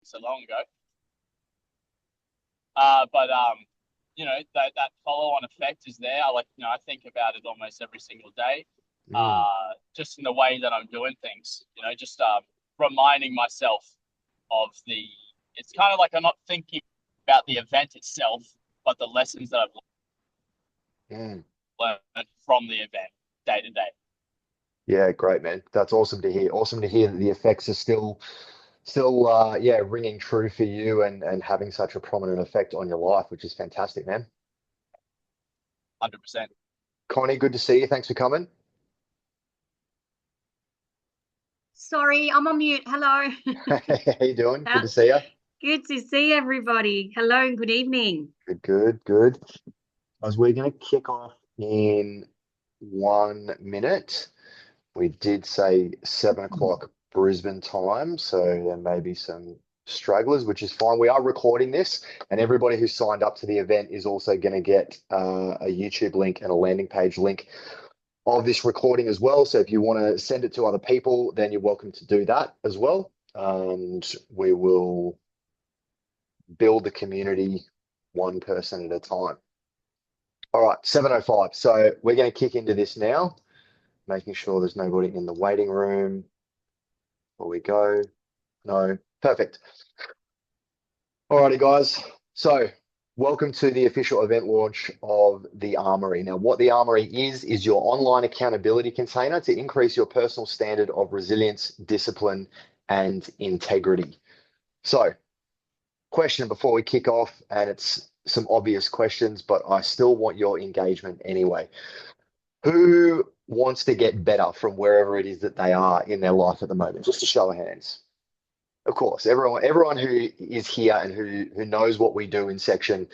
so long ago. But you know, that follow-on effect is there. I think about it almost every single day. Mm, Just in the way that I'm doing things, just reminding myself of it's kind of like I'm not thinking about the event itself, but the lessons that I've mm. learned from the event day to day. Yeah, great, man. That's awesome to hear. Awesome to hear that the effects are still yeah, ringing true for you and having such a prominent effect on your life, which is fantastic, man. 100%. Connie, good to see you. Thanks for coming. Sorry, I'm on mute. Hello. How you doing? Good How- to see you. Good to see everybody. Hello and good evening. Good, good, good. As we're going to kick off in 1 minute. We did say 7 o'clock Brisbane time, so there may be some stragglers, which is fine. We are recording this, and everybody who signed up to the event is also going to get a YouTube link and a landing page link of this recording as well. So if you want to send it to other people, then you're welcome to do that as well. And we will build the community one person at a time. All right, 7:05. So we're going to kick into this now, making sure there's nobody in the waiting room before we go. No, perfect. All righty, guys. So welcome to the official event launch of the Armoury. Now, what the Armoury is your online accountability container to increase your personal standard of resilience, discipline, and integrity. So, question before we kick off, and it's some obvious questions, but I still want your engagement anyway. Who wants to get better from wherever it is that they are in their life at the moment? Just a show of hands. Of course, everyone who is here and who knows what we do in section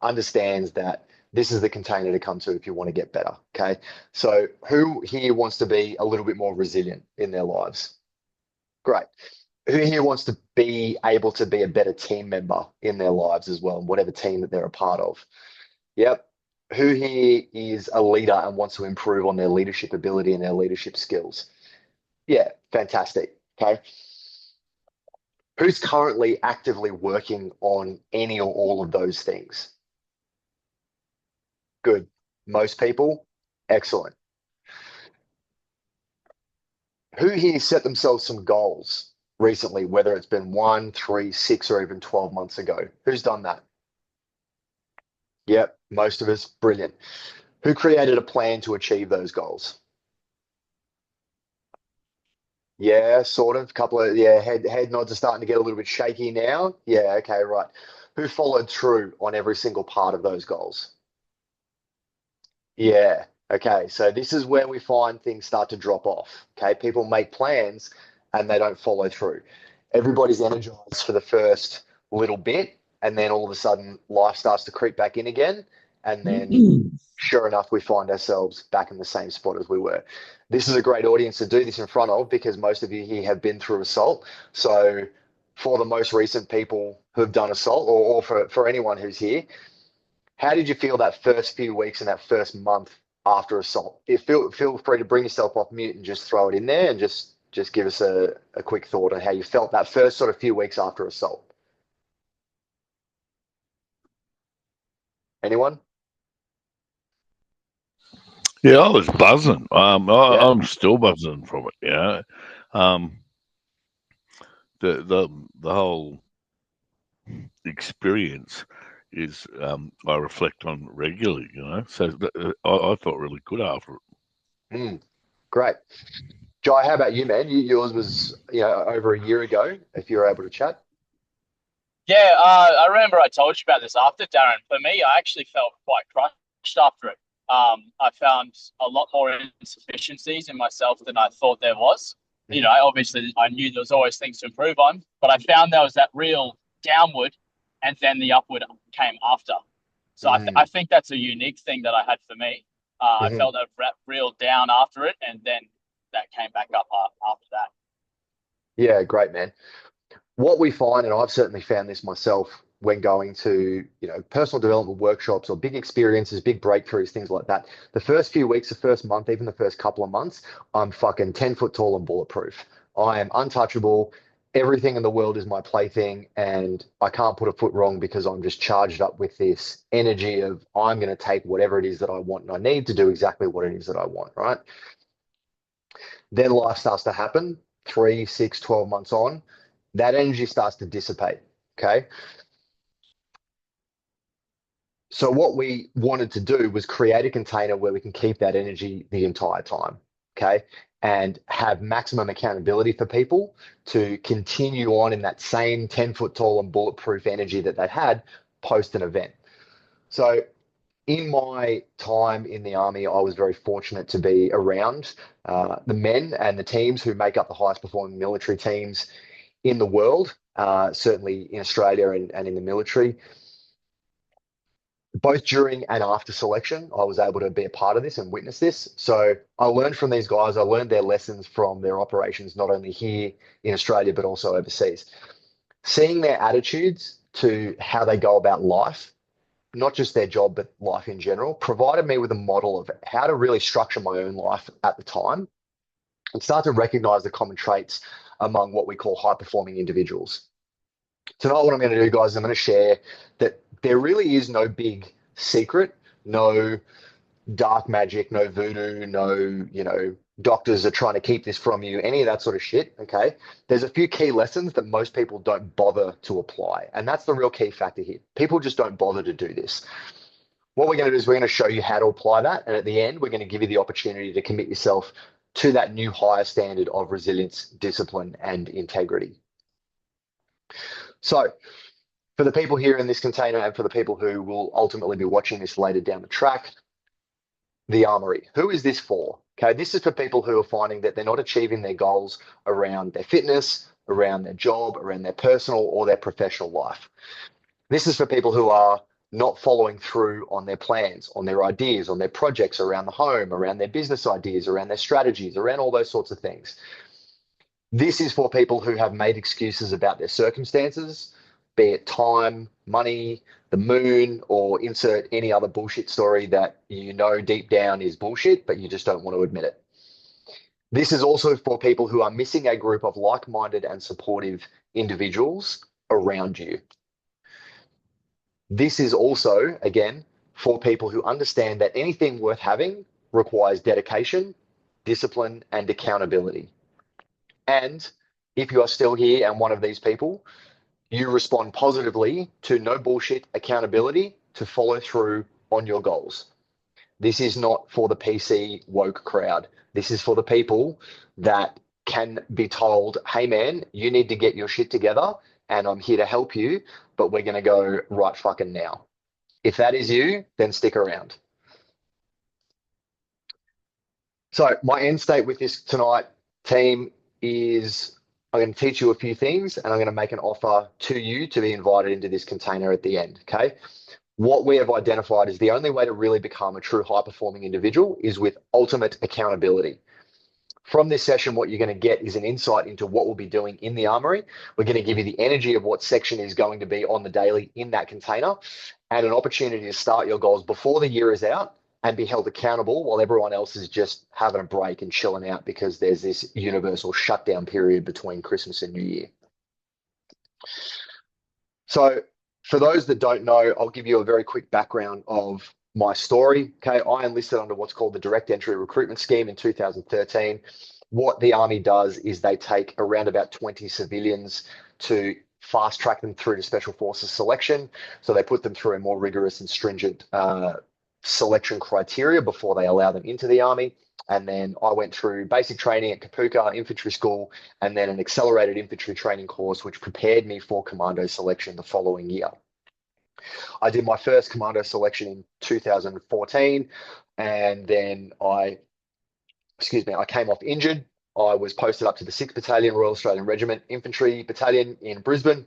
understands that this is the container to come to if you want to get better. Okay. So who here wants to be a little bit more resilient in their lives? Great. Who here wants to be able to be a better team member in their lives as well, whatever team that they're a part of? Yep. Who here is a leader and wants to improve on their leadership ability and their leadership skills? Yeah, fantastic. Okay. Who's currently actively working on any or all of those things? Good. Most people? Excellent. Who here set themselves some goals recently, whether it's been 1, 3, 6, or even 12 months ago? Who's done that? Yep, most of us. Brilliant. Who created a plan to achieve those goals? Yeah, sort of. Couple of, yeah, head nods are starting to get a little bit shaky now. Yeah, okay, right. Who followed through on every single part of those goals? Yeah. Okay. So this is where we find things start to drop off. Okay. People make plans and they don't follow through. Everybody's energized for the first little bit, and then all of a sudden life starts to creep back in again. And then sure enough, we find ourselves back in the same spot as we were. This is a great audience to do this in front of because most of you here have been through assault. So for the most recent people who have done assault, or for anyone who's here, how did you feel that first few weeks and that first month after assault? Feel free to bring yourself off mute and just throw it in there and just give us a quick thought on how you felt that first sort of few weeks after assault. Anyone? Yeah, I was buzzing. Yeah. I'm still buzzing from it. Um, the whole experience is I reflect on regularly. So I felt really good after it. Great. Jai, how about you, man? Yours was over a year ago, if you were able to chat. Yeah, I remember I told you about this after, Darren. For me, I actually felt quite crushed after it. I found a lot more insufficiencies in myself than I thought there was. Obviously, I knew there was always things to improve on, but I found there was that real downward, and then the upward came after. So I think that's a unique thing that I had for me. I felt a real down after it, and then that came back up after that. Yeah, great, man. What we find, and I've certainly found this myself when going to, personal development workshops or big experiences, big breakthroughs, things like that. The first few weeks, the first month, even the first couple of months, I'm fucking 10 foot tall and bulletproof. I am untouchable. everything in the world is my plaything, and I can't put a foot wrong because I'm just charged up with this energy of I'm going to take whatever it is that I want and I need to do exactly what it is that I want, right? Then life starts to happen 3, 6, 12 months on. That energy starts to dissipate. Okay. So what we wanted to do was create a container where we can keep that energy the entire time. Okay. And have maximum accountability for people to continue on in that same 10-foot tall and bulletproof energy that they had post an event. So in my time in the army, I was very fortunate to be around the men and the teams who make up the highest performing military teams in the world, certainly in Australia and in the military. Both during and after selection, I was able to be a part of this and witness this. So I learned from these guys. I learned their lessons from their operations, not only here in Australia, but also overseas. Seeing their attitudes to how they go about life, not just their job, but life in general, provided me with a model of how to really structure my own life at the time and start to recognize the common traits among what we call high performing individuals. Tonight, what I'm going to do, guys, I'm going to share that there really is no big secret, no dark magic, no voodoo, no, doctors are trying to keep this from you, any of that sort of shit. Okay. There's a few key lessons that most people don't bother to apply. And that's the real key factor here. People just don't bother to do this. What we're going to do is we're going to show you how to apply that. And at the end, we're going to give you the opportunity to commit yourself to that new higher standard of resilience, discipline, and integrity. So for the people here in this container and for the people who will ultimately be watching this later down the track, the Armoury. Who is this for? Okay, this is for people who are finding that they're not achieving their goals around their fitness, around their job, around their personal or their professional life. This is for people who are not following through on their plans, on their ideas, on their projects around the home, around their business ideas, around their strategies, around all those sorts of things. This is for people who have made excuses about their circumstances, be it time, money, the moon, or insert any other bullshit story that you know deep down is bullshit, but you just don't want to admit it. This is also for people who are missing a group of like-minded and supportive individuals around you. This is also, again, for people who understand that anything worth having requires dedication, discipline, and accountability. And if you are still here and one of these people, you respond positively to no bullshit accountability to follow through on your goals. This is not for the PC woke crowd. This is for the people that can be told, hey man, you need to get your shit together and I'm here to help you, but we're going to go right fucking now. If that is you, then stick around. So my end state with this tonight, team, is I'm going to teach you a few things and I'm going to make an offer to you to be invited into this container at the end, okay? What we have identified is the only way to really become a true high-performing individual is with ultimate accountability. From this session, what you're going to get is an insight into what we'll be doing in the Armoury. We're going to give you the energy of what section is going to be on the daily in that container and an opportunity to start your goals before the year is out and be held accountable while everyone else is just having a break and chilling out because there's this universal shutdown period between Christmas and New Year. So for those that don't know, I'll give you a very quick background of my story. Okay, I enlisted under what's called the Direct Entry Recruitment Scheme in 2013. What the Army does is they take around about 20 civilians to fast track them through to Special Forces selection. So they put them through a more rigorous and stringent selection criteria before they allow them into the Army. And then I went through basic training at Kapuka Infantry School and then an accelerated infantry training course, which prepared me for commando selection the following year. I did my first commando selection in 2014, and then I came off injured. I was posted up to the 6th Battalion Royal Australian Regiment Infantry Battalion in Brisbane.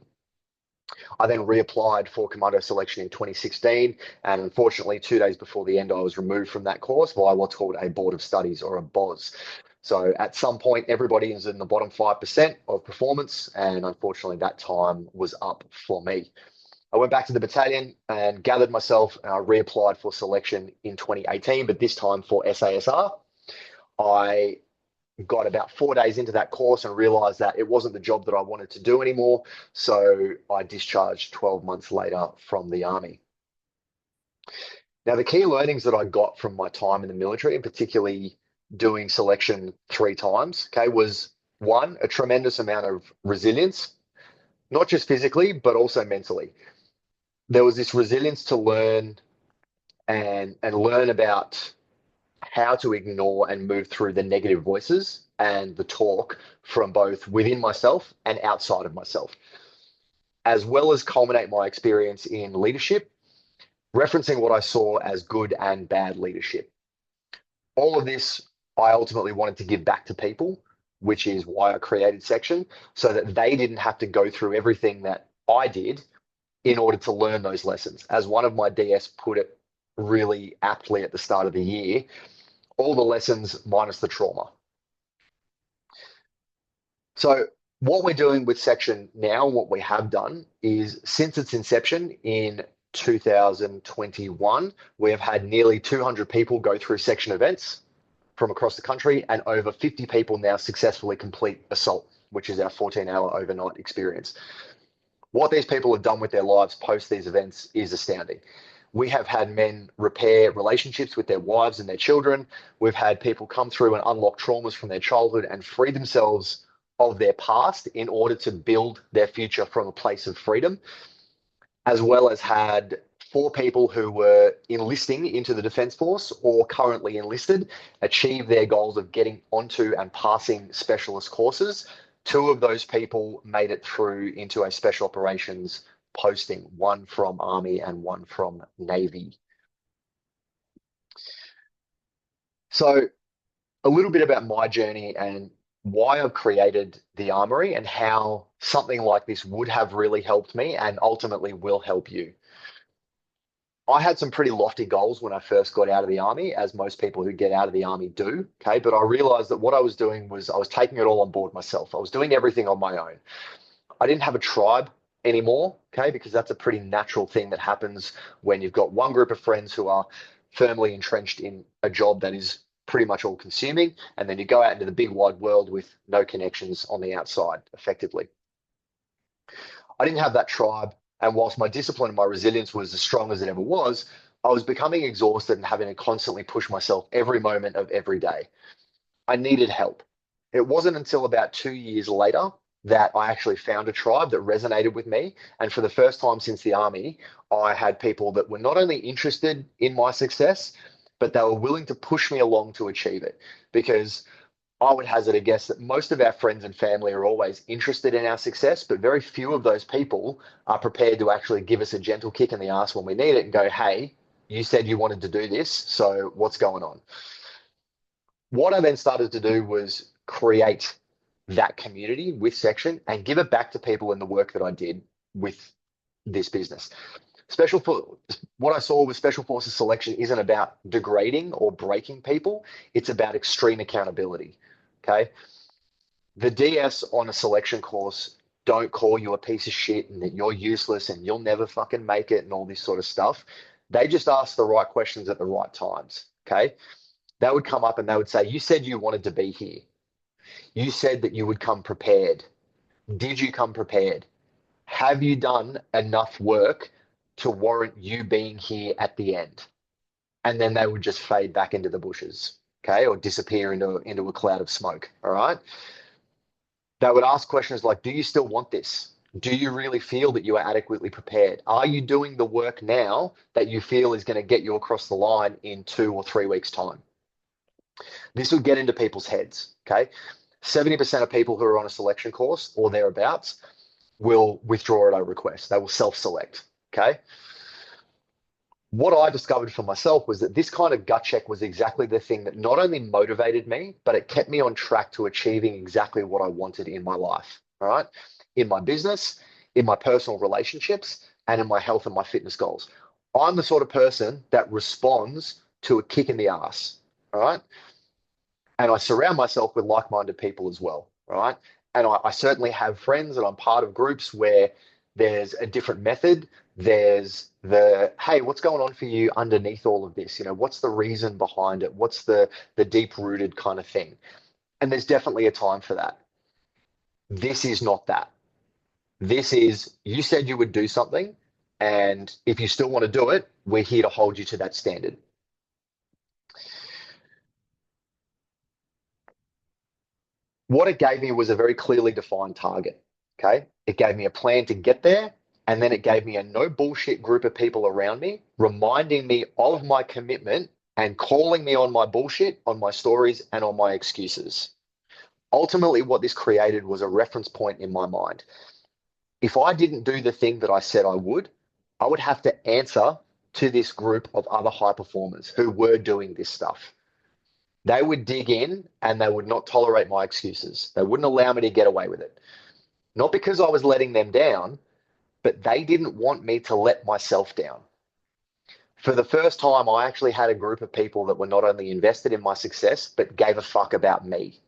I then reapplied for commando selection in 2016, and unfortunately, 2 days before the end, I was removed from that course via what's called a Board of Studies or a BOS. So at some point, everybody is in the bottom 5% of performance, and unfortunately, that time was up for me. I went back to the battalion and gathered myself, and I reapplied for selection in 2018, but this time for SASR. I got about 4 days into that course and realized that it wasn't the job that I wanted to do anymore. So I discharged 12 months later from the Army. Now, the key learnings that I got from my time in the military, and particularly doing selection 3 times, okay, was one, a tremendous amount of resilience, not just physically, but also mentally. There was this resilience to learn and learn about how to ignore and move through the negative voices and the talk from both within myself and outside of myself, as well as culminate my experience in leadership, referencing what I saw as good and bad leadership. All of this I ultimately wanted to give back to people, which is why I created Section, so that they didn't have to go through everything that I did in order to learn those lessons. As one of my DS put it really aptly at the start of the year, all the lessons minus the trauma. So what we're doing with Section now, what we have done is, since its inception in 2021, we have had nearly 200 people go through Section events from across the country, and over 50 people now successfully complete Assault, which is our 14-hour overnight experience. What these people have done with their lives post these events is astounding. We have had men repair relationships with their wives and their children. We've had people come through and unlock traumas from their childhood and free themselves of their past in order to build their future from a place of freedom, as well as had 4 people who were enlisting into the Defence Force or currently enlisted achieve their goals of getting onto and passing specialist courses. 2 of those people made it through into a special operations posting, one from Army and one from Navy. So a little bit about my journey and why I've created the Armoury and how something like this would have really helped me and ultimately will help you. I had some pretty lofty goals when I first got out of the Army, as most people who get out of the Army do, okay? But I realized that what I was doing was I was taking it all on board myself. I was doing everything on my own. I didn't have a tribe anymore, okay? Because that's a pretty natural thing that happens when you've got one group of friends who are firmly entrenched in a job that is pretty much all consuming, and then you go out into the big wide world with no connections on the outside, effectively. I didn't have that tribe. And whilst my discipline and my resilience was as strong as it ever was, I was becoming exhausted and having to constantly push myself every moment of every day. I needed help. It wasn't until about 2 years later that I actually found a tribe that resonated with me. And for the first time since the Army, I had people that were not only interested in my success, but they were willing to push me along to achieve it. Because I would hazard a guess that most of our friends and family are always interested in our success, but very few of those people are prepared to actually give us a gentle kick in the ass when we need it and go, hey, you said you wanted to do this, so what's going on? What I then started to do was create that community with Section and give it back to people in the work that I did with this business. What I saw with Special Forces selection isn't about degrading or breaking people. It's about extreme accountability. Okay. The DS on a selection course don't call you a piece of shit and that you're useless and you'll never fucking make it and all this sort of stuff. They just ask the right questions at the right times. Okay. They would come up and they would say, you said you wanted to be here. You said that you would come prepared. Did you come prepared? Have you done enough work to warrant you being here at the end? And then they would just fade back into the bushes, okay, or disappear into a cloud of smoke, all right? They would ask questions like, do you still want this? Do you really feel that you are adequately prepared? Are you doing the work now that you feel is going to get you across the line in 2 or 3 weeks' time? This would get into people's heads, okay? 70% of people who are on a selection course or thereabouts will withdraw at a request. They will self-select, okay? What I discovered for myself was that this kind of gut check was exactly the thing that not only motivated me, but it kept me on track to achieving exactly what I wanted in my life, all right? In my business, in my personal relationships, and in my health and my fitness goals. I'm the sort of person that responds to a kick in the ass, all right? And I surround myself with like-minded people as well, all right? And I certainly have friends and I'm part of groups where there's a different method. There's the, hey, what's going on for you underneath all of this? You know, what's the reason behind it? What's the deep-rooted kind of thing? And there's definitely a time for that. This is not that. This is, you said you would do something, and if you still want to do it, we're here to hold you to that standard. What it gave me was a very clearly defined target. Okay. It gave me a plan to get there. And then it gave me a no bullshit group of people around me, reminding me of my commitment and calling me on my bullshit, on my stories, and on my excuses. Ultimately, what this created was a reference point in my mind. If I didn't do the thing that I said I would have to answer to this group of other high performers who were doing this stuff. They would dig in and they would not tolerate my excuses. They wouldn't allow me to get away with it. Not because I was letting them down, but they didn't want me to let myself down. For the first time, I actually had a group of people that were not only invested in my success, but gave a fuck about me.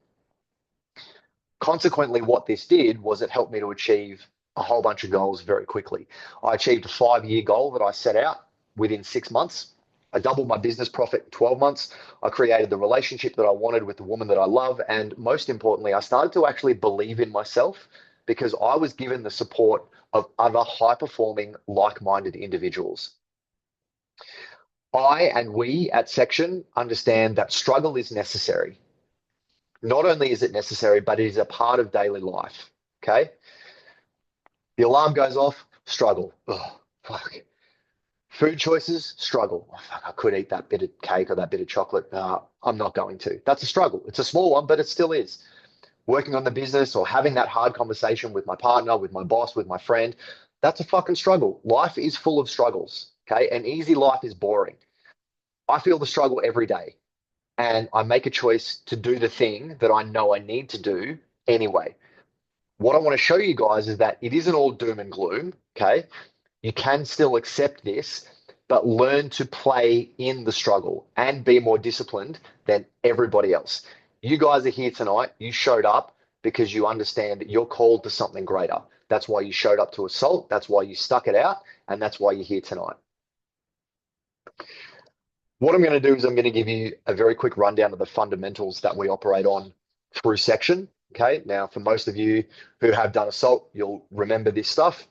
Consequently, what this did was it helped me to achieve a whole bunch of goals very quickly. I achieved a 5-year goal that I set out within 6 months. I doubled my business profit in 12 months. I created the relationship that I wanted with the woman that I love. And most importantly, I started to actually believe in myself because I was given the support of other high-performing, like-minded individuals. I and we at Section understand that struggle is necessary. Not only is it necessary, but it is a part of daily life. Okay? The alarm goes off, struggle. Oh, fuck. Food choices, struggle. Oh, fuck, I could eat that bit of cake or that bit of chocolate. I'm not going to. That's a struggle. It's a small one, but it still is. Working on the business or having that hard conversation with my partner, with my boss, with my friend, that's a fucking struggle. Life is full of struggles. Okay? An easy life is boring. I feel the struggle every day. And I make a choice to do the thing that I know I need to do anyway. What I want to show you guys is that it isn't all doom and gloom, okay? You can still accept this, but learn to play in the struggle and be more disciplined than everybody else. You guys are here tonight. You showed up because you understand that you're called to something greater. That's why you showed up to Assault. That's why you stuck it out. And that's why you're here tonight. What I'm going to do is I'm going to give you a very quick rundown of the fundamentals that we operate on through Section. Okay. Now, for most of you who have done Assault, you'll remember this stuff.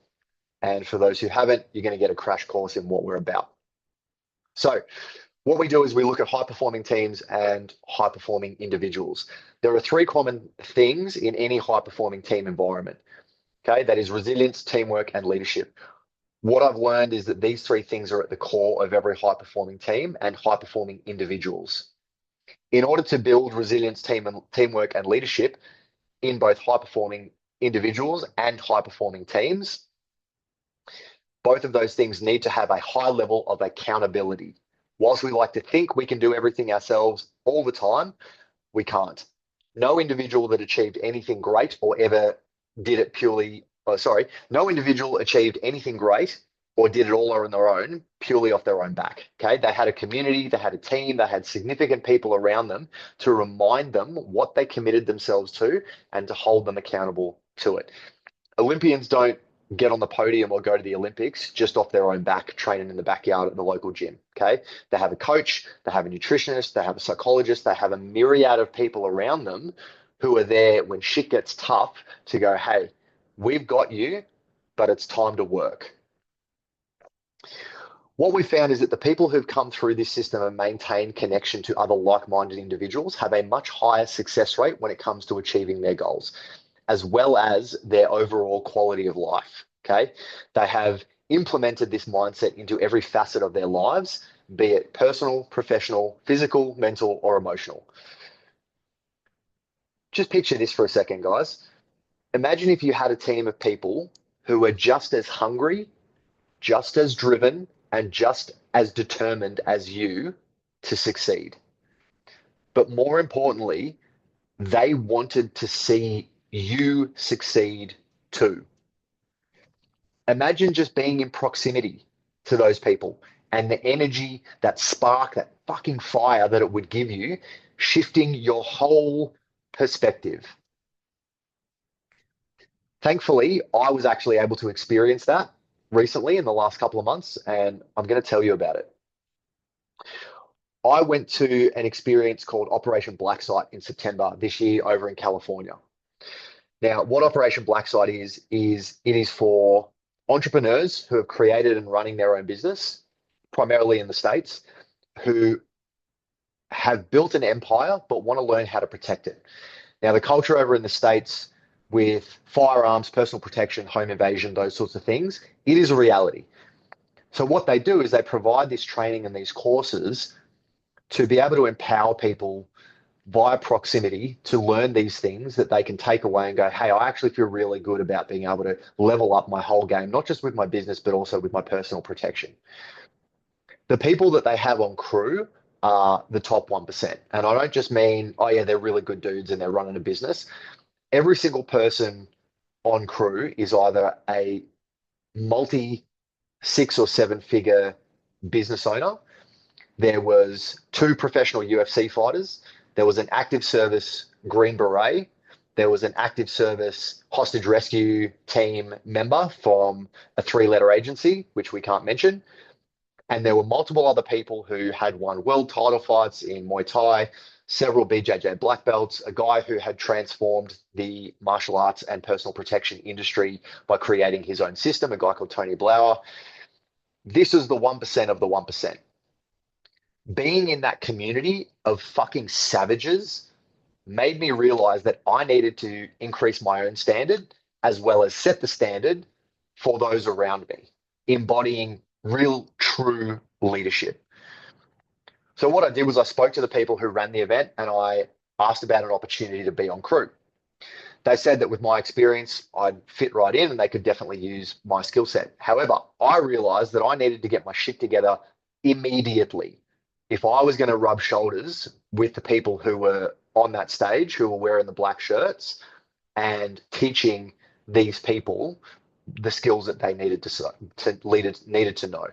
And for those who haven't, you're going to get a crash course in what we're about. So what we do is we look at high-performing teams and high-performing individuals. There are 3 common things in any high-performing team environment. Okay. That is resilience, teamwork, and leadership. What I've learned is that these 3 things are at the core of every high-performing team and high-performing individuals. In order to build resilience, teamwork, and leadership in both high-performing individuals and high-performing teams, both of those things need to have a high level of accountability. Whilst we like to think we can do everything ourselves all the time, we can't. No individual that achieved anything great or ever did it no individual achieved anything great or did it all on their own, purely off their own back. Okay. They had a community, they had a team, they had significant people around them to remind them what they committed themselves to and to hold them accountable to it. Olympians don't get on the podium or go to the Olympics just off their own back, training in the backyard at the local gym. Okay. They have a coach, they have a nutritionist, they have a psychologist, they have a myriad of people around them who are there when shit gets tough to go, hey, we've got you, but it's time to work. What we found is that the people who've come through this system and maintained connection to other like-minded individuals have a much higher success rate when it comes to achieving their goals, as well as their overall quality of life. Okay. They have implemented this mindset into every facet of their lives, be it personal, professional, physical, mental, or emotional. Just picture this for a second, guys. Imagine if you had a team of people who were just as hungry, just as driven, and just as determined as you to succeed. But more importantly, they wanted to see you succeed too. Imagine just being in proximity to those people and the energy, that spark, that fucking fire that it would give you, shifting your whole perspective. Thankfully, I was actually able to experience that recently in the last couple of months, and I'm going to tell you about it. I went to an experience called Operation Blacksite in September this year over in California. Now, what Operation Blacksite is it is for entrepreneurs who have created and running their own business, primarily in the States, who have built an empire but want to learn how to protect it. Now, the culture over in the States with firearms, personal protection, home invasion, those sorts of things, it is a reality. So what they do is they provide this training and these courses to be able to empower people via proximity to learn these things that they can take away and go, hey, I actually feel really good about being able to level up my whole game, not just with my business, but also with my personal protection. The people that they have on crew are the top 1%. And I don't just mean, oh yeah, they're really good dudes and they're running a business. Every single person on crew is either a multi 6 or 7 figure business owner. There was 2 professional UFC fighters. There was an active service Green Beret. There was an active service hostage rescue team member from a 3-letter agency, which we can't mention. And there were multiple other people who had won world title fights in Muay Thai, several BJJ black belts, a guy who had transformed the martial arts and personal protection industry by creating his own system, a guy called Tony Blauer. This is the 1% of the 1%. Being in that community of fucking savages made me realize that I needed to increase my own standard as well as set the standard for those around me, embodying real, true leadership. So what I did was I spoke to the people who ran the event and I asked about an opportunity to be on crew. They said that with my experience, I'd fit right in and they could definitely use my skill set. However, I realized that I needed to get my shit together immediately. If I was going to rub shoulders with the people who were on that stage, who were wearing the black shirts and teaching these people the skills that they needed to know.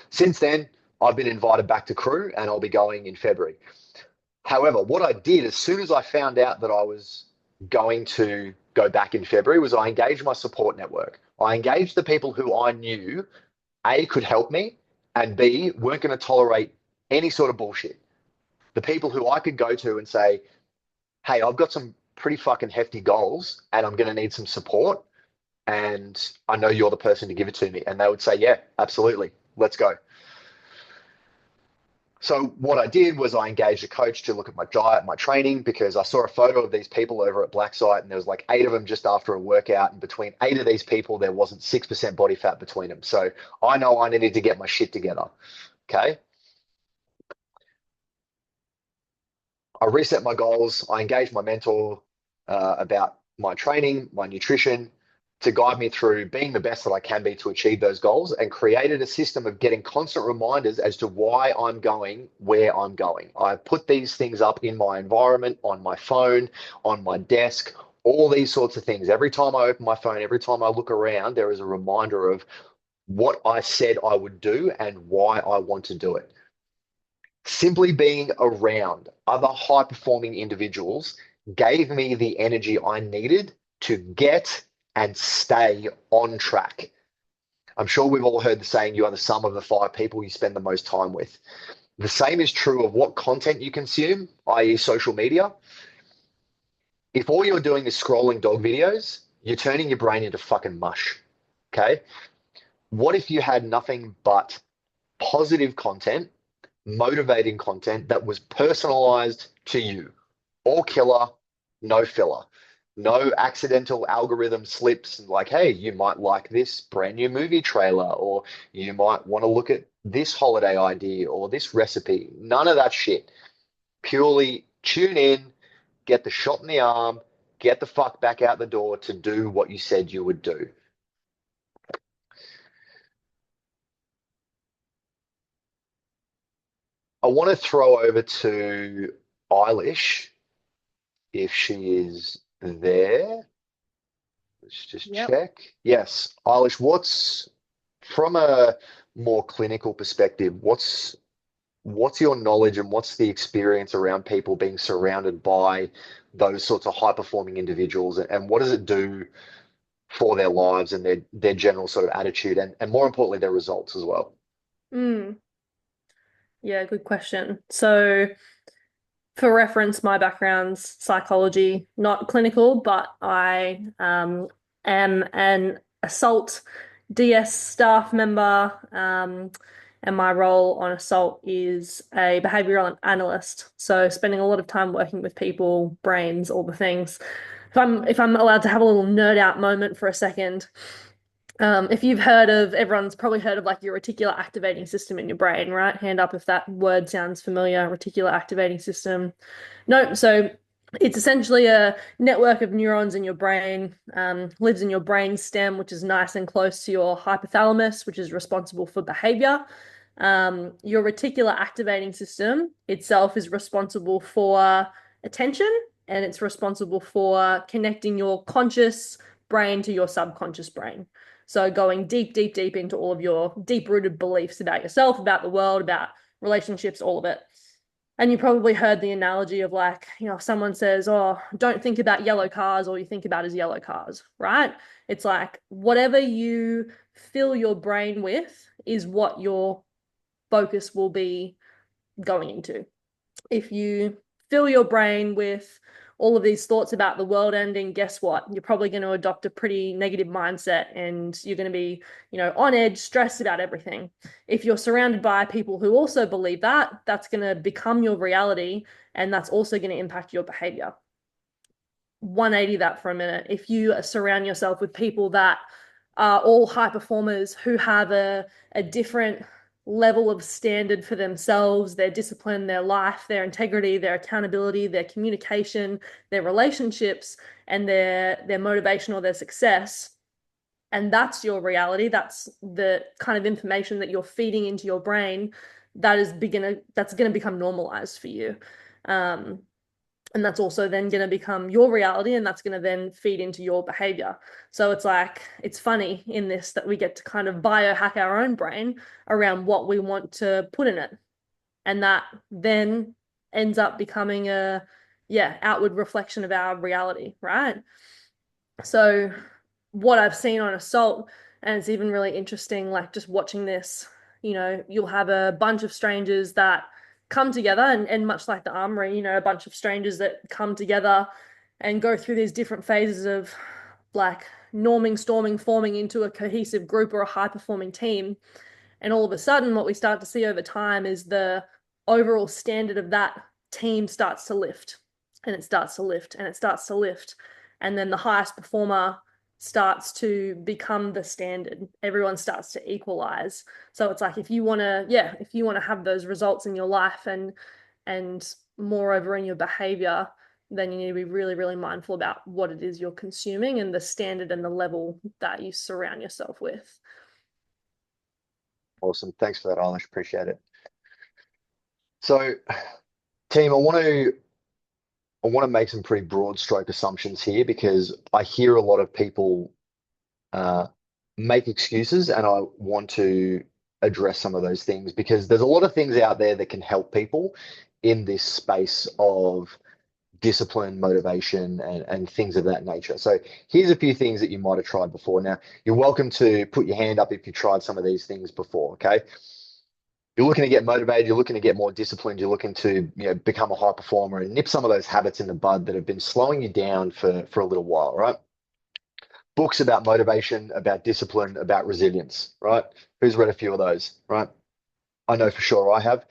Since then, I've been invited back to crew and I'll be going in February. However, what I did as soon as I found out that I was going to go back in February was I engaged my support network. I engaged the people who I knew, A, could help me, and B, weren't going to tolerate any sort of bullshit. The people who I could go to and say, hey, I've got some pretty fucking hefty goals and I'm going to need some support. And I know you're the person to give it to me. And they would say, yeah, absolutely. Let's go. So what I did was I engaged a coach to look at my diet, my training, because I saw a photo of these people over at Blacksite and there was like 8 of them just after a workout. And between 8 of these people, there wasn't 6% body fat between them. So I know I needed to get my shit together. Okay. I reset my goals. I engaged my mentor about my training, my nutrition, to guide me through being the best that I can be to achieve those goals, and created a system of getting constant reminders as to why I'm going where I'm going. I put these things up in my environment, on my phone, on my desk, all these sorts of things. Every time I open my phone, every time I look around, there is a reminder of what I said I would do and why I want to do it. Simply being around other high-performing individuals gave me the energy I needed to get and stay on track. I'm sure we've all heard the saying, you are the sum of the 5 people you spend the most time with. The same is true of what content you consume, i.e. social media. If all you're doing is scrolling dog videos, you're turning your brain into fucking mush, okay? What if you had nothing but positive content, motivating content that was personalized to you? All killer, no filler. No accidental algorithm slips like, hey, you might like this brand new movie trailer, or you might want to look at this holiday idea or this recipe. None of that shit. Purely tune in, get the shot in the arm, get the fuck back out the door to do what you said you would do. I want to throw over to Eilish if she is there. Let's just check. Yes, Eilish, what's from a more clinical perspective, what's your knowledge and what's the experience around people being surrounded by those sorts of high performing individuals, and what does it do for their lives and their general sort of attitude and more importantly their results as well? Yeah, good question. So, for reference, my background's psychology, not clinical, but I am an assault DS staff member, and my role on assault is a behavioral analyst. So, spending a lot of time working with people, brains, all the things. If I'm allowed to have a little nerd out moment for a second, if you've heard of, everyone's probably heard of like your reticular activating system in your brain, right? Hand up if that word sounds familiar, reticular activating system. No, so it's essentially a network of neurons in your brain, lives in your brain stem, which is nice and close to your hypothalamus, which is responsible for behavior. Your reticular activating system itself is responsible for attention, and it's responsible for connecting your conscious brain to your subconscious brain. So going deep, deep, deep into all of your deep-rooted beliefs about yourself, about the world, about relationships, all of it. And you probably heard the analogy of like, if someone says, oh, don't think about yellow cars, all you think about is yellow cars, right? It's like whatever you fill your brain with is what your focus will be going into. If you fill your brain with all of these thoughts about the world ending, guess what? You're probably going to adopt a pretty negative mindset, and you're going to be, on edge, stressed about everything. If you're surrounded by people who also believe that, that's going to become your reality, and that's also going to impact your behavior. 180 that for a minute. If you surround yourself with people that are all high performers who have a different level of standard for themselves, their discipline, their life, their integrity, their accountability, their communication, their relationships, and their motivation or their success, and that's your reality, that's the kind of information that you're feeding into your brain, that's going to become normalized for you. And that's also then going to become your reality, and that's going to then feed into your behavior. So it's like, it's funny in this that we get to kind of biohack our own brain around what we want to put in it. And that then ends up becoming outward reflection of our reality, right? So what I've seen on assault, and it's even really interesting, like just watching this, you'll have a bunch of strangers that come together, and much like the Armoury, a bunch of strangers that come together and go through these different phases of like norming, storming, forming into a cohesive group or a high-performing team. And all of a sudden, what we start to see over time is the overall standard of that team starts to lift, and it starts to lift, and it starts to lift. And then the highest performer starts to become the standard. Everyone starts to equalize. So it's like, if you want to have those results in your life and moreover in your behavior, then you need to be really, really mindful about what it is you're consuming and the standard and the level that you surround yourself with. Awesome. Thanks for that, Eilish. Appreciate it. So, team, I want to make some pretty broad stroke assumptions here, because I hear a lot of people make excuses, and I want to address some of those things, because there's a lot of things out there that can help people in this space of discipline, motivation, and things of that nature. So here's a few things that you might have tried before. Now, you're welcome to put your hand up if you tried some of these things before, okay? You're looking to get motivated, you're looking to get more disciplined, you're looking to become a high performer and nip some of those habits in the bud that have been slowing you down for a little while, right? Books about motivation, about discipline, about resilience, right? Who's read a few of those, right? I know for sure I have.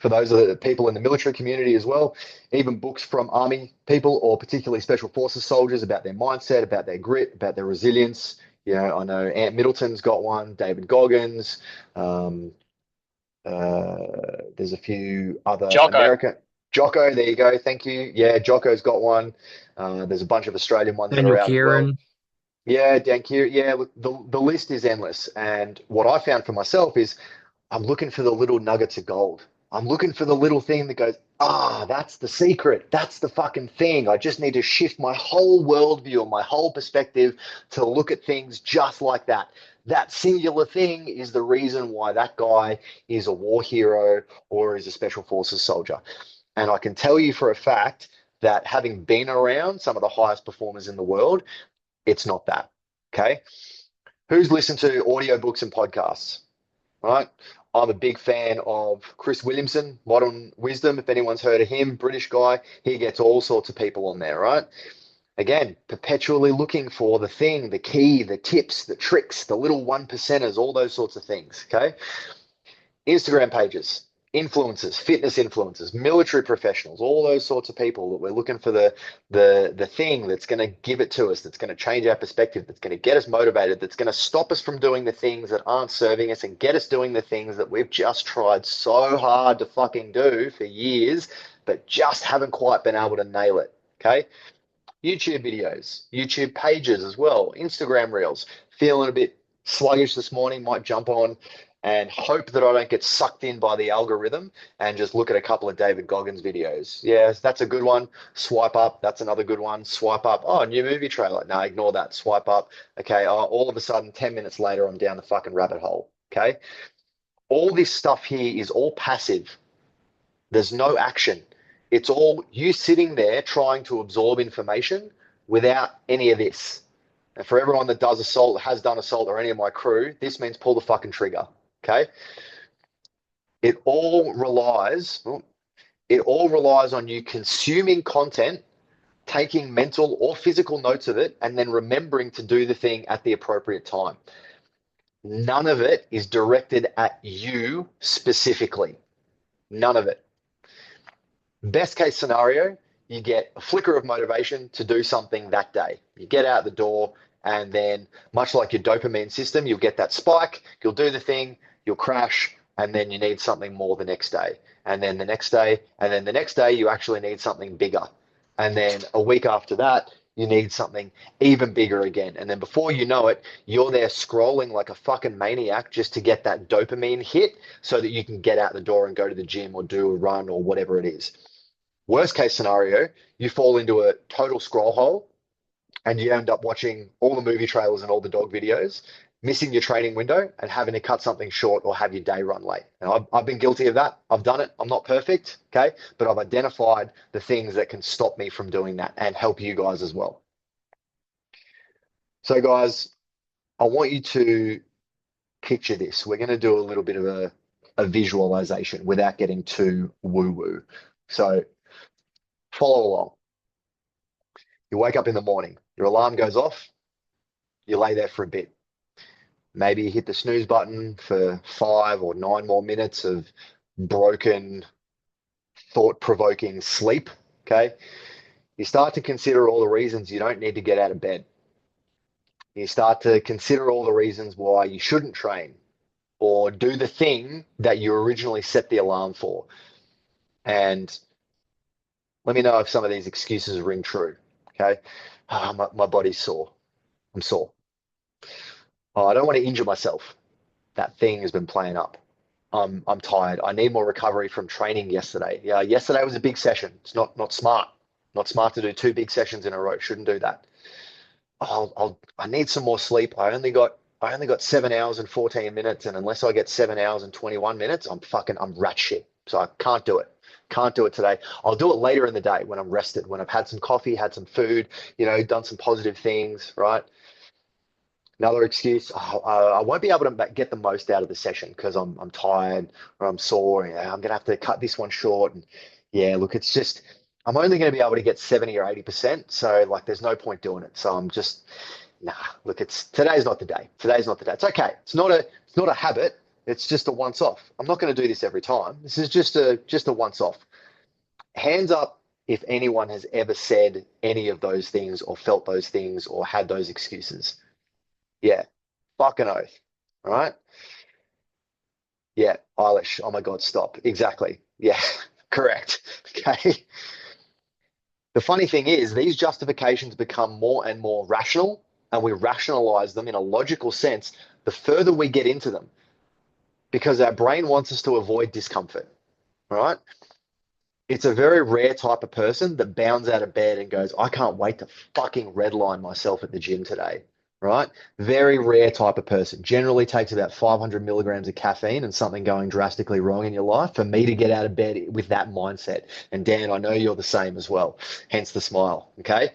For those of the people in the military community as well, even books from Army people, or particularly Special Forces soldiers, about their mindset, about their grit, about their resilience. I know Ant Middleton's got one, David Goggins. There's a few other American. Jocko, there you go. Thank you. Yeah, Jocko's got one. There's a bunch of Australian ones Daniel that are out Kieran. as well. Yeah, Dan Kieran. Yeah, look, the list is endless. And what I found for myself is I'm looking for the little nuggets of gold. I'm looking for the little thing that goes, that's the secret. That's the fucking thing. I just need to shift my whole worldview and my whole perspective to look at things just like that. That singular thing is the reason why that guy is a war hero or is a special forces soldier. And I can tell you for a fact that, having been around some of the highest performers in the world, it's not that. Okay. Who's listened to audiobooks and podcasts? Right. I'm a big fan of Chris Williamson, Modern Wisdom. If anyone's heard of him, British guy, he gets all sorts of people on there, right? Again, perpetually looking for the thing, the key, the tips, the tricks, the little one percenters, all those sorts of things. Okay. Instagram pages, influencers, fitness influencers, military professionals, all those sorts of people that we're looking for the thing that's going to give it to us, that's going to change our perspective, that's going to get us motivated, that's going to stop us from doing the things that aren't serving us and get us doing the things that we've just tried so hard to fucking do for years, but just haven't quite been able to nail it. Okay. YouTube videos, YouTube pages as well, Instagram reels. Feeling a bit sluggish this morning, might jump on and hope that I don't get sucked in by the algorithm and just look at a couple of David Goggins videos. Yes, that's a good one. Swipe up. That's another good one. Swipe up. Oh, new movie trailer. No, ignore that. Swipe up. Okay. All of a sudden, 10 minutes later, I'm down the fucking rabbit hole. Okay. All this stuff here is all passive. There's no action. It's all you sitting there trying to absorb information without any of this. And for everyone that does assault, has done assault, or any of my crew, this means pull the fucking trigger. Okay. It all relies on you consuming content, taking mental or physical notes of it, and then remembering to do the thing at the appropriate time. None of it is directed at you specifically. None of it. Best case scenario, you get a flicker of motivation to do something that day. You get out the door, and then much like your dopamine system, you'll get that spike, you'll do the thing, you'll crash, and then you need something more the next day. And then the next day, and then the next day, you actually need something bigger. And then a week after that, you need something even bigger again. And then before you know it, you're there scrolling like a fucking maniac just to get that dopamine hit so that you can get out the door and go to the gym or do a run or whatever it is. Worst case scenario, you fall into a total scroll hole and you end up watching all the movie trailers and all the dog videos, missing your training window and having to cut something short or have your day run late. And I've been guilty of that. I've done it. I'm not perfect, okay? But I've identified the things that can stop me from doing that and help you guys as well. So guys, I want you to picture this. We're going to do a little bit of a visualization without getting too woo-woo. So follow along. You wake up in the morning, your alarm goes off, you lay there for a bit. Maybe you hit the snooze button for 5 or 9 more minutes of broken, thought-provoking sleep, okay? You start to consider all the reasons you don't need to get out of bed. You start to consider all the reasons why you shouldn't train or do the thing that you originally set the alarm for. And let me know if some of these excuses ring true, okay? My body's sore. I'm sore. Oh, I don't want to injure myself. That thing has been playing up. I'm tired. I need more recovery from training yesterday. Yeah, yesterday was a big session. It's not smart. Not smart to do 2 big sessions in a row. Shouldn't do that. I need some more sleep. I only got 7 hours and 14 minutes, and unless I get 7 hours and 21 minutes, I'm rat shit. So I can't do it. Can't do it today. I'll do it later in the day when I'm rested, when I've had some coffee, had some food, done some positive things, right? Another excuse, I won't be able to get the most out of the session because I'm tired or I'm sore. I'm going to have to cut this one short. And yeah, look, it's just, I'm only going to be able to get 70 or 80%. So like, there's no point doing it. So I'm just, look, today's not the day. Today's not the day. It's okay. It's not a habit. It's just a once off. I'm not going to do this every time. This is just a once off. Hands up if anyone has ever said any of those things or felt those things or had those excuses. Yeah, fucking oath, all right? Yeah, Eilish, oh my God, stop. Exactly. Yeah, correct. Okay. The funny thing is, these justifications become more and more rational, and we rationalize them in a logical sense the further we get into them, because our brain wants us to avoid discomfort, all right? It's a very rare type of person that bounds out of bed and goes, I can't wait to fucking redline myself at the gym today. Right? Very rare type of person. Generally takes about 500 milligrams of caffeine and something going drastically wrong in your life for me to get out of bed with that mindset. And Dan, I know you're the same as well. Hence the smile. Okay.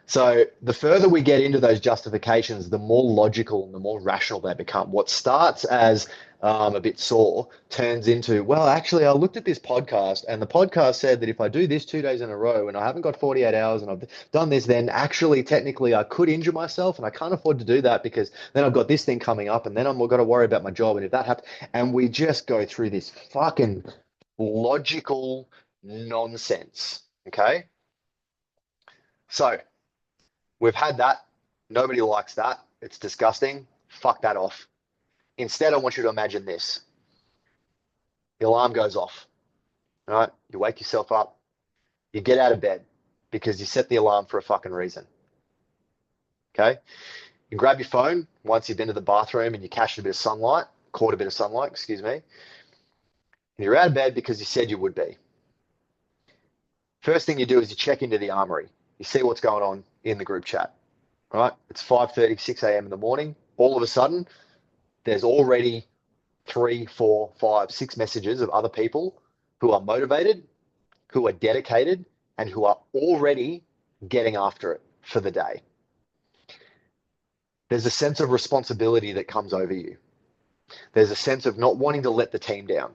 So the further we get into those justifications, the more logical and the more rational they become. What starts as a bit sore turns into, well, actually, I looked at this podcast and the podcast said that if I do this 2 days in a row and I haven't got 48 hours and I've done this, then actually, technically, I could injure myself and I can't afford to do that because then I've got this thing coming up and then I'm got to worry about my job. And if that happens, and we just go through this fucking logical nonsense. Okay. So we've had that. Nobody likes that. It's disgusting. Fuck that off. Instead, I want you to imagine this. The alarm goes off. All right? You wake yourself up. You get out of bed because you set the alarm for a fucking reason. Okay? You grab your phone once you've been to the bathroom and you caught a bit of sunlight, excuse me. And you're out of bed because you said you would be. First thing you do is you check into the Armoury. You see what's going on in the group chat. Right? It's 5:30, 6 a.m. in the morning. All of a sudden, there's already 3, 4, 5, 6 messages of other people who are motivated, who are dedicated, and who are already getting after it for the day. There's a sense of responsibility that comes over you. There's a sense of not wanting to let the team down.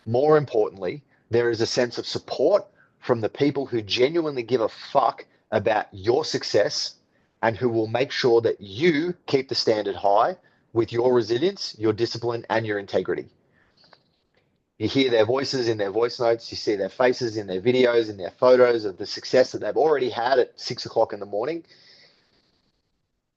More importantly, there is a sense of support from the people who genuinely give a fuck about your success and who will make sure that you keep the standard high with your resilience, your discipline, and your integrity. You hear their voices in their voice notes, you see their faces in their videos, in their photos of the success that they've already had at 6 o'clock in the morning.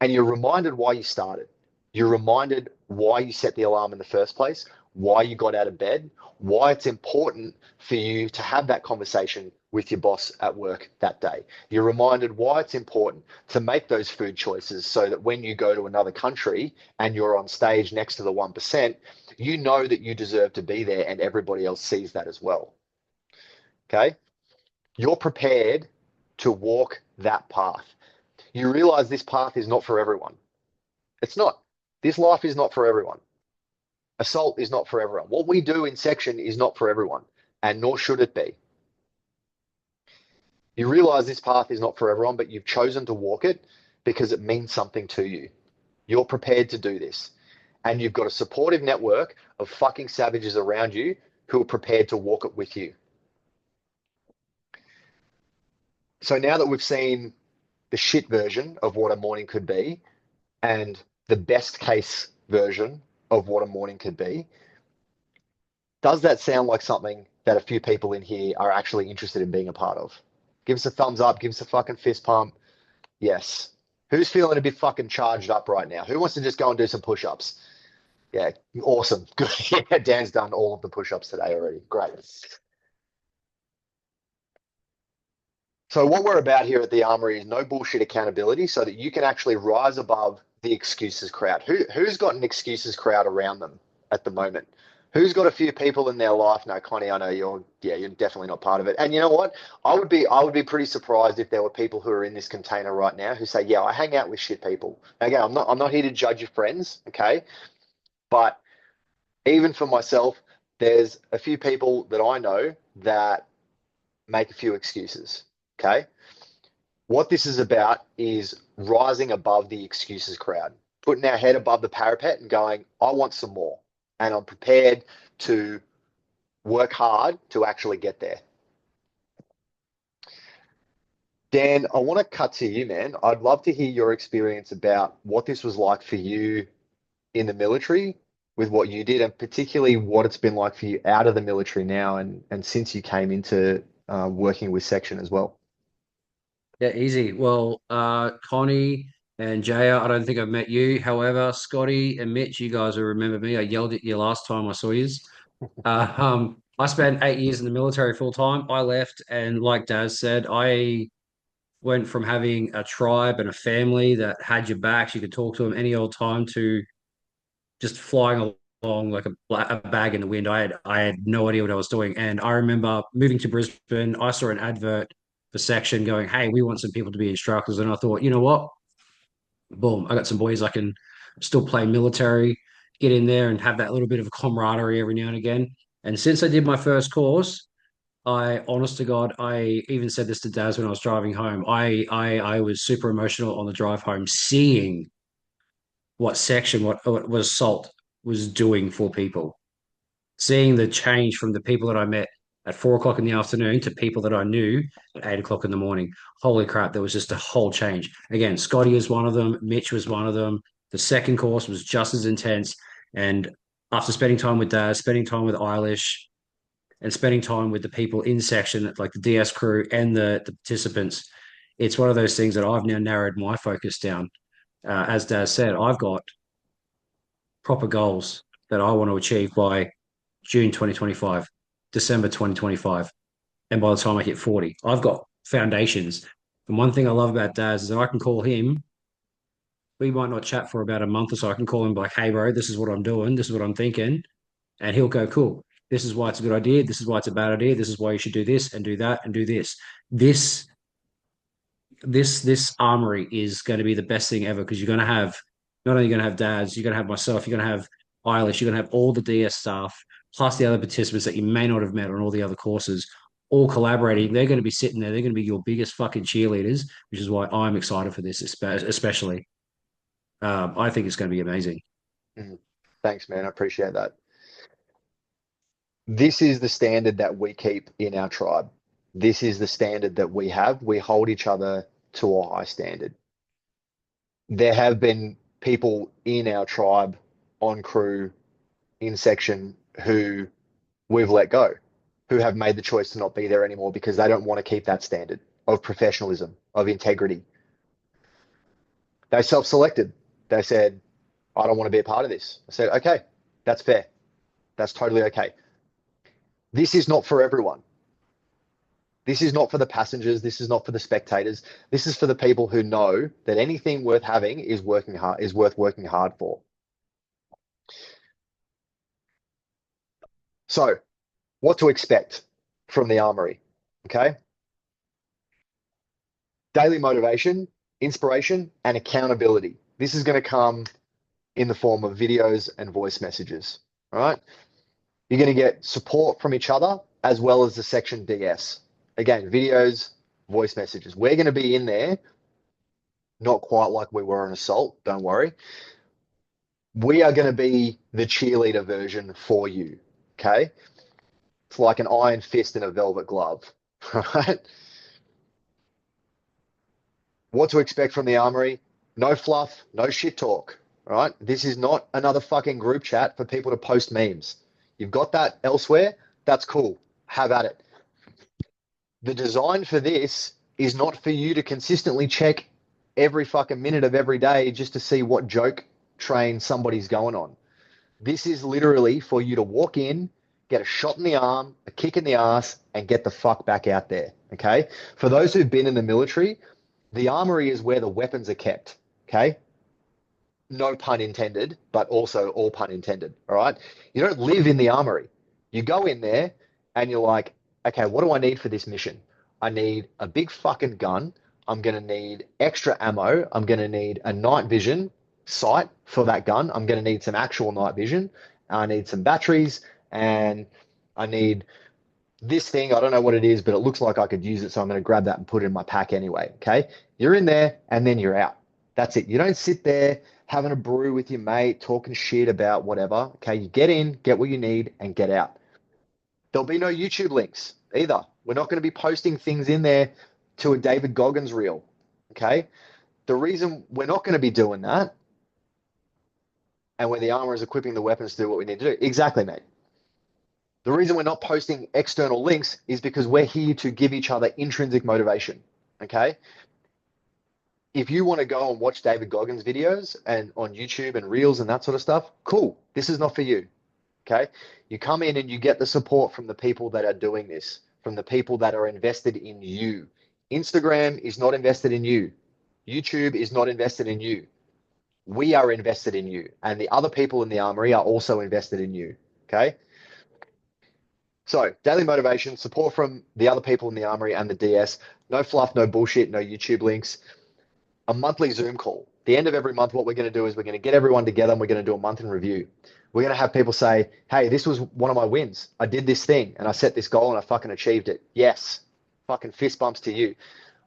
And you're reminded why you started. You're reminded why you set the alarm in the first place, why you got out of bed, why it's important for you to have that conversation with your boss at work that day. You're reminded why it's important to make those food choices so that when you go to another country and you're on stage next to the 1%, you know that you deserve to be there and everybody else sees that as well. Okay? You're prepared to walk that path. You realize this path is not for everyone. It's not. This life is not for everyone. Assault is not for everyone. What we do in section is not for everyone, and nor should it be. You realize this path is not for everyone, but you've chosen to walk it because it means something to you. You're prepared to do this. And you've got a supportive network of fucking savages around you who are prepared to walk it with you. So now that we've seen the shit version of what a morning could be and the best case version of what a morning could be, does that sound like something that a few people in here are actually interested in being a part of? Give us a thumbs up. Give us a fucking fist pump. Yes. Who's feeling a bit fucking charged up right now? Who wants to just go and do some push-ups? Yeah, awesome. Good. Yeah, Dan's done all of the push-ups today already. Great. So what we're about here at the Armoury is no bullshit accountability so that you can actually rise above the excuses crowd. Who's got an excuses crowd around them at the moment? Who's got a few people in their life? No, Connie, I know you're definitely not part of it. And you know what? I would be pretty surprised if there were people who are in this container right now who say, yeah, I hang out with shit people. Again, I'm not here to judge your friends, okay? But even for myself, there's a few people that I know that make a few excuses, okay? What this is about is rising above the excuses crowd, putting our head above the parapet and going, I want some more. And I'm prepared to work hard to actually get there. Dan, I want to cut to you, man. I'd love to hear your experience about what this was like for you in the military with what you did, and particularly what it's been like for you out of the military now and since you came into working with Section as well. Yeah, easy. Well, Connie and Jaya, I don't think I've met you. However, Scotty and Mitch, you guys will remember me. I yelled at you last time I saw you. I spent 8 years in the military full time. I left, and like Daz said, I went from having a tribe and a family that had your backs, you could talk to them any old time, to just flying along like a bag in the wind. I had no idea what I was doing. And I remember moving to Brisbane, I saw an advert for Section going, hey, we want some people to be instructors. And I thought, you know what? Boom, I got some boys I can still play military, get in there and have that little bit of camaraderie every now and again. And since I did my first course, honest to God, I even said this to Daz when I was driving home. I was super emotional on the drive home, seeing what Salt was doing for people, seeing the change from the people that I met at 4 o'clock in the afternoon to people that I knew at 8 o'clock in the morning. Holy crap, there was just a whole change. Again, Scotty was one of them, Mitch was one of them. The second course was just as intense. And after spending time with Daz, spending time with Eilish, and spending time with the people in section, like the DS crew and the participants, it's one of those things that I've now narrowed my focus down. As Daz said, I've got proper goals that I want to achieve by June 2025, December 2025. And by the time I hit 40, I've got foundations. And one thing I love about Daz is that I can call him. We might not chat for about a month or so. I can call him like, hey, bro, this is what I'm doing. This is what I'm thinking. And he'll go, cool. This is why it's a good idea. This is why it's a bad idea. This is why you should do this and do that and do this. This this armory is going to be the best thing ever because you're going to have not only going to have Daz, you're going to have myself, you're going to have Eilish, you're going to have all the DS staff plus the other participants that you may not have met on all the other courses, all collaborating. They're going to be sitting there. They're going to be your biggest fucking cheerleaders, which is why I'm excited for this, especially. I think it's going to be amazing. Thanks, man. I appreciate that. This is the standard that we keep in our tribe. This is the standard that we have. We hold each other to a high standard. There have been people in our tribe, on crew, in section, who we've let go, who have made the choice to not be there anymore because they don't want to keep that standard of professionalism, of integrity. They self-selected. They said, I don't want to be a part of this. I said, okay, that's fair. That's totally okay. This is not for everyone. This is not for the passengers. This is not for the spectators. This is for the people who know that anything worth having is worth working hard for. So, what to expect from the Armoury? Okay. Daily motivation, inspiration, and accountability. This is going to come in the form of videos and voice messages. All right. You're going to get support from each other as well as the section DS. Again, videos, voice messages. We're going to be in there, not quite like we were on Assault, don't worry. We are going to be the cheerleader version for you, okay? It's like an iron fist in a velvet glove, right? What to expect from the Armoury? No fluff, no shit talk, all right? This is not another fucking group chat for people to post memes. You've got that elsewhere, that's cool. Have at it. The design for this is not for you to consistently check every fucking minute of every day just to see what joke train somebody's going on. This is literally for you to walk in, get a shot in the arm, a kick in the ass, and get the fuck back out there, okay? For those who've been in the military, the Armoury is where the weapons are kept, okay? No pun intended, but also all pun intended, all right? You don't live in the Armoury. You go in there and you're like, okay, what do I need for this mission? I need a big fucking gun. I'm going to need extra ammo. I'm going to need a night vision sight for that gun. I'm going to need some actual night vision. I need some batteries and I need this thing. I don't know what it is, but it looks like I could use it. So I'm going to grab that and put it in my pack anyway. Okay. You're in there and then you're out. That's it. You don't sit there having a brew with your mate, talking shit about whatever. Okay. You get in, get what you need and get out. There'll be no YouTube links either. We're not going to be posting things in there to a David Goggins reel, okay? The reason we're not going to be doing that, and where the armor is equipping the weapons to do what we need to do, exactly, mate. The reason we're not posting external links is because we're here to give each other intrinsic motivation, okay? If you want to go and watch David Goggins videos and on YouTube and reels and that sort of stuff, cool. This is not for you. Okay, you come in and you get the support from the people that are doing this, from the people that are invested in you. Instagram is not invested in you. YouTube is not invested in you. We are invested in you. And the other people in the Armoury are also invested in you. Okay. So daily motivation, support from the other people in the Armoury and the DS. No fluff, no bullshit, no YouTube links. A monthly Zoom call. The end of every month, what we're going to do is we're going to get everyone together and we're going to do a month in review. We're going to have people say, hey, this was one of my wins. I did this thing and I set this goal and I fucking achieved it. Yes. Fucking fist bumps to you.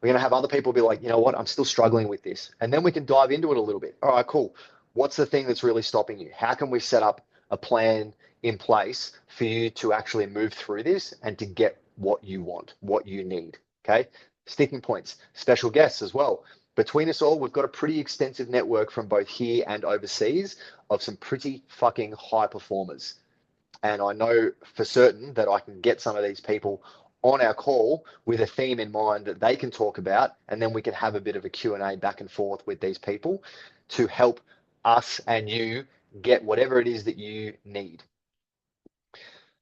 We're going to have other people be like, you know what? I'm still struggling with this. And then we can dive into it a little bit. All right, cool. What's the thing that's really stopping you? How can we set up a plan in place for you to actually move through this and to get what you want, what you need? Okay. Sticking points, special guests as well. Between us all, we've got a pretty extensive network from both here and overseas of some pretty fucking high performers. And I know for certain that I can get some of these people on our call with a theme in mind that they can talk about, and then we can have a bit of a Q&A back and forth with these people to help us and you get whatever it is that you need.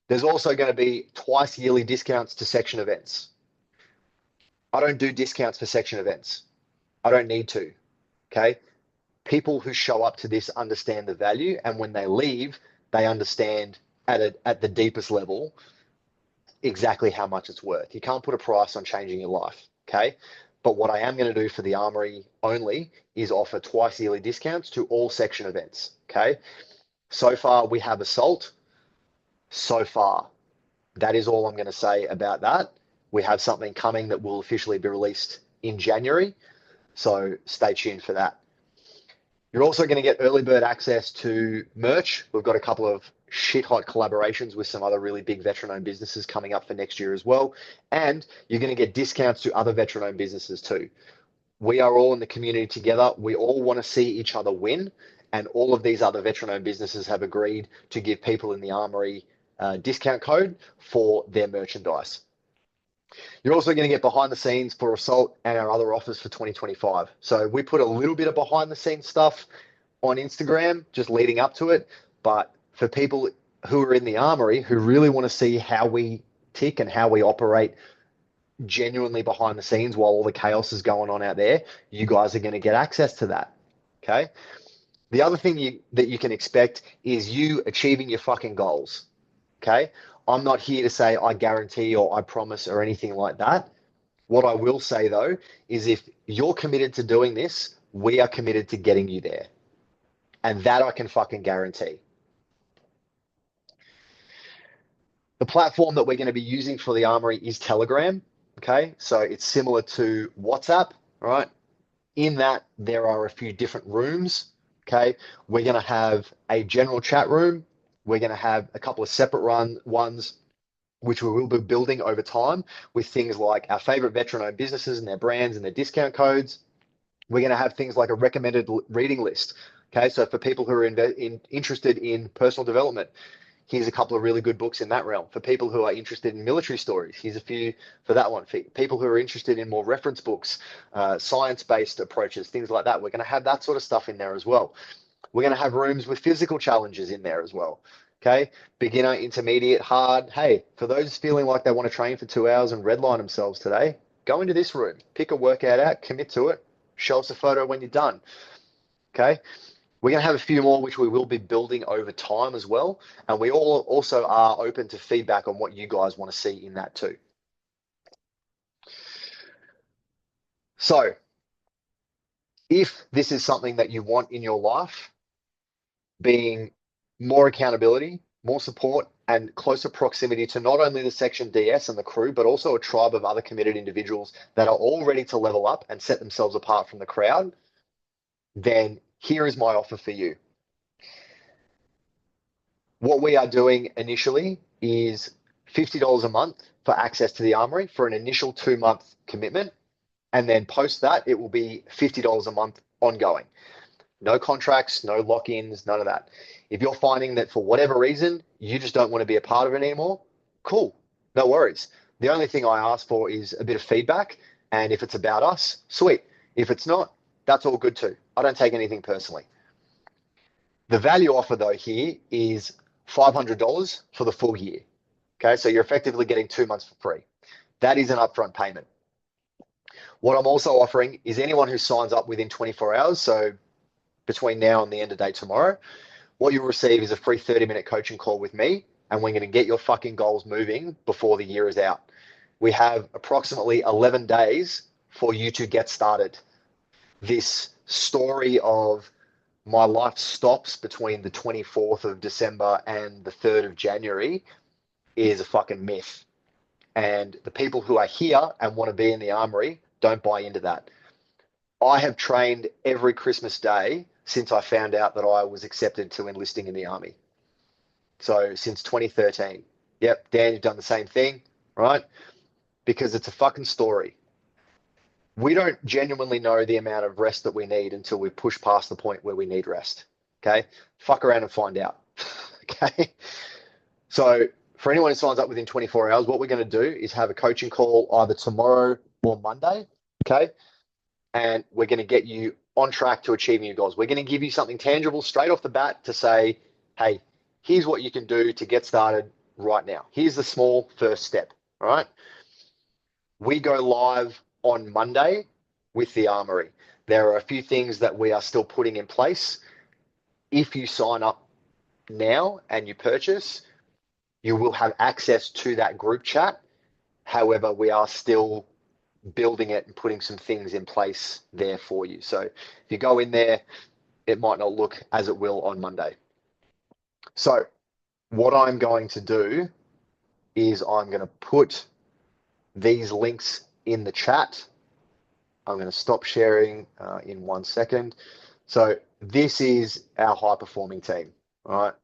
There's also going to be twice yearly discounts to section events. I don't do discounts for section events. I don't need to, okay? People who show up to this understand the value, and when they leave, they understand at the deepest level exactly how much it's worth. You can't put a price on changing your life, okay? But what I am going to do for the Armoury only is offer twice yearly discounts to all section events, okay? So far, we have Assault. So far, that is all I'm going to say about that. We have something coming that will officially be released in January, so stay tuned for that. You're also going to get early bird access to merch. We've got a couple of shit hot collaborations with some other really big veteran-owned businesses coming up for next year as well. And you're going to get discounts to other veteran-owned businesses too. We are all in the community together. We all want to see each other win. And all of these other veteran-owned businesses have agreed to give people in the Armoury discount code for their merchandise. You're also going to get behind the scenes for Assault and our other offers for 2025. So we put a little bit of behind the scenes stuff on Instagram just leading up to it. But for people who are in the Armoury who really want to see how we tick and how we operate genuinely behind the scenes while all the chaos is going on out there, you guys are going to get access to that. Okay. The other thing that you can expect is you achieving your fucking goals. Okay. I'm not here to say I guarantee or I promise or anything like that. What I will say though is if you're committed to doing this, we are committed to getting you there. And that I can fucking guarantee. The platform that we're going to be using for the Armoury is Telegram. Okay. So it's similar to WhatsApp. All right. In that there are a few different rooms. Okay. We're going to have a general chat room. We're going to have a couple of separate ones, which we will be building over time with things like our favorite veteran-owned businesses and their brands and their discount codes. We're going to have things like a recommended reading list. Okay, so for people who are interested in personal development, here's a couple of really good books in that realm. For people who are interested in military stories, here's a few for that one. For people who are interested in more reference books, science-based approaches, things like that, we're going to have that sort of stuff in there as well. We're going to have rooms with physical challenges in there as well. Okay, beginner, intermediate, hard. Hey, for those feeling like they want to train for 2 hours and redline themselves today, go into this room, pick a workout out, commit to it, show us a photo when you're done. Okay, we're going to have a few more which we will be building over time as well. And we all also are open to feedback on what you guys want to see in that too. So if this is something that you want in your life, being more accountability, more support, and closer proximity to not only the Section DS and the crew, but also a tribe of other committed individuals that are all ready to level up and set themselves apart from the crowd, then here is my offer for you. What we are doing initially is $50 a month for access to the Armoury for an initial 2-month commitment. And then post that, it will be $50 a month ongoing. No contracts, no lock-ins, none of that. If you're finding that for whatever reason, you just don't want to be a part of it anymore, cool, no worries. The only thing I ask for is a bit of feedback. And if it's about us, sweet. If it's not, that's all good too. I don't take anything personally. The value offer though here is $500 for the full year. Okay, so you're effectively getting 2 months for free. That is an upfront payment. What I'm also offering is anyone who signs up within 24 hours, so between now and the end of day tomorrow, what you'll receive is a free 30-minute coaching call with me, and we're going to get your fucking goals moving before the year is out. We have approximately 11 days for you to get started. This story of my life stops between the 24th of December and the 3rd of January is a fucking myth. And the people who are here and want to be in the Armoury don't buy into that. I have trained every Christmas day since I found out that I was accepted to enlisting in the Army. So since 2013. Yep, Dan, you've done the same thing, right? Because it's a fucking story. We don't genuinely know the amount of rest that we need until we push past the point where we need rest. Okay? Fuck around and find out. Okay? So for anyone who signs up within 24 hours, what we're going to do is have a coaching call either tomorrow or Monday. Okay? And we're going to get you on track to achieving your goals. We're going to give you something tangible straight off the bat to say, hey, here's what you can do to get started right now. Here's the small first step. All right? We go live on Monday with the Armoury. There are a few things that we are still putting in place. If you sign up now and you purchase, you will have access to that group chat. However, we are still building it and putting some things in place there for you. So if you go in there, it might not look as it will on Monday. So what I'm going to do is I'm going to put these links in the chat. I'm going to stop sharing in 1 second. So this is our high performing team, all right?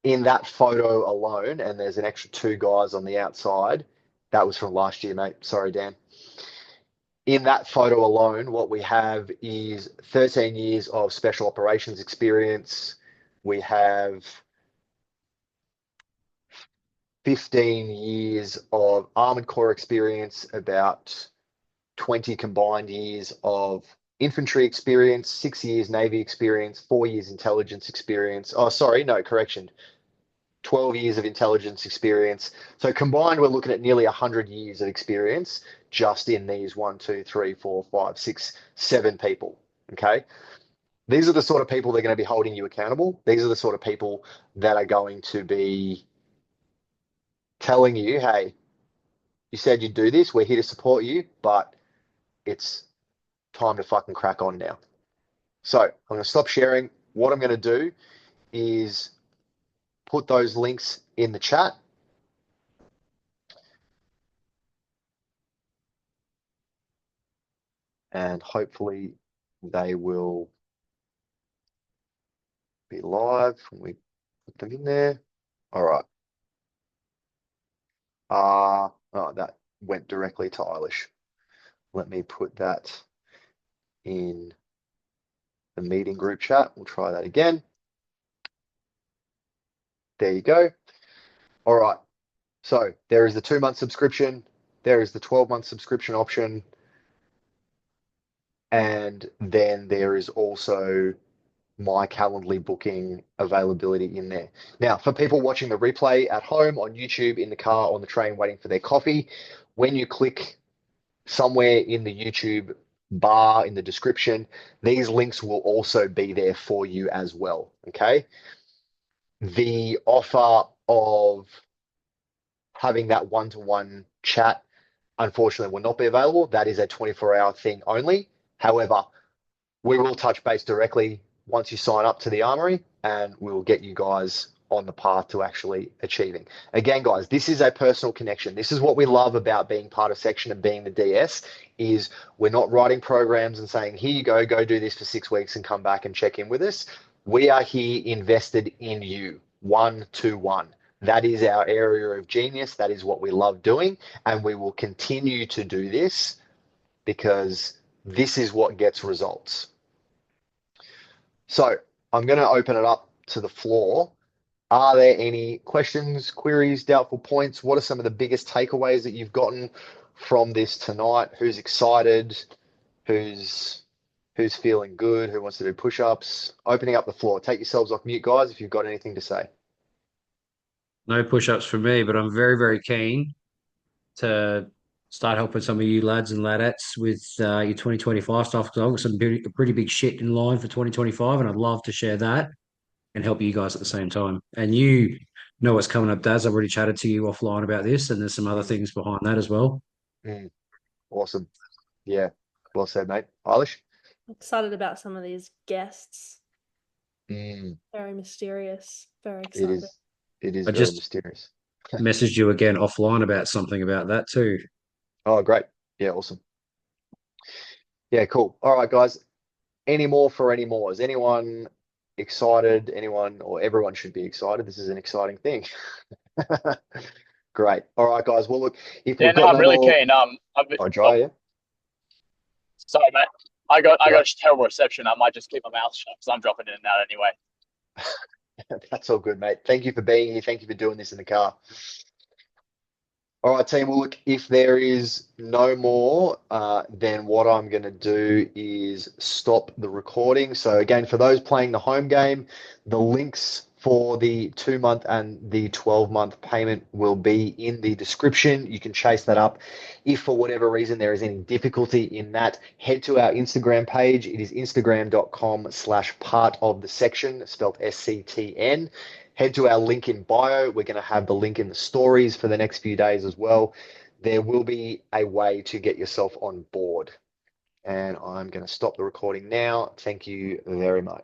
In that photo alone, and there's an extra 2 guys on the outside. That was from last year, mate. Sorry, Dan. In that photo alone, what we have is 13 years of special operations experience. We have 15 years of Armored Corps experience, about 20 combined years of infantry experience, 6 years Navy experience, 4 years intelligence experience. Oh, sorry, no, correction. 12 years of intelligence experience. So combined, we're looking at nearly 100 years of experience just in these 1, 2, 3, 4, 5, 6, 7 people. Okay. These are the sort of people that are going to be holding you accountable. These are the sort of people that are going to be telling you, hey, you said you'd do this. We're here to support you, but it's time to fucking crack on now. So I'm going to stop sharing. What I'm going to do is put those links in the chat. And hopefully they will be live when we put them in there. All right. Oh, that went directly to Eilish. Let me put that in the meeting group chat. We'll try that again. There you go. All right. So there is the 2-month subscription. There is the 12-month subscription option. And then there is also my Calendly booking availability in there. Now, for people watching the replay at home, on YouTube, in the car, on the train, waiting for their coffee, when you click somewhere in the YouTube bar in the description, these links will also be there for you as well. Okay. The offer of having that one-to-one chat, unfortunately, will not be available. That is a 24-hour thing only. However, we will touch base directly once you sign up to the Armoury, and we will get you guys on the path to actually achieving. Again, guys, this is a personal connection. This is what we love about being part of Section and being the DS, is we're not writing programs and saying, here you go do this for 6 weeks and come back and check in with us. We are here invested in you, 1-to-1. That is our area of genius. That is what we love doing. And we will continue to do this because this is what gets results. So I'm going to open it up to the floor. Are there any questions, queries, doubtful points? What are some of the biggest takeaways that you've gotten from this tonight? Who's excited? Who's feeling good? Who wants to do push-ups? Opening up the floor. Take yourselves off mute, guys, if you've got anything to say. No push-ups for me, but I'm very, very keen to start helping some of you lads and ladettes with your 2025 stuff, because I've got some pretty big shit in line for 2025, and I'd love to share that and help you guys at the same time. And you know what's coming up, Daz. I've already chatted to you offline about this, and there's some other things behind that as well. Awesome. Yeah. Well said, mate. Eilish? Excited about some of these guests. Mm, Very mysterious. Very it excited. is. It is I very just mysterious. messaged you again offline about something about that too. Oh, great. Yeah, awesome. Yeah, cool. All right, guys. Any more for any more? Is anyone excited? Anyone or everyone should be excited. This is an exciting thing. Great. All right, guys. Well, look, if Yeah, we've no, got I'm no really more, keen. oh, Dry, yeah. Sorry, mate. I Right. got a terrible reception. I might just keep my mouth shut because I'm dropping in and out anyway. That's all good, mate. Thank you for being here. Thank you for doing this in the car. All right, team. Well, look, if there is no more, then what I'm going to do is stop the recording. So again, for those playing the home game, the links for the 2-month and the 12-month payment will be in the description. You can chase that up. If for whatever reason there is any difficulty in that, head to our Instagram page. It is instagram.com/part of the section, spelled SCTN. Head to our link in bio. We're going to have the link in the stories for the next few days as well. There will be a way to get yourself on board. And I'm going to stop the recording now. Thank you very much.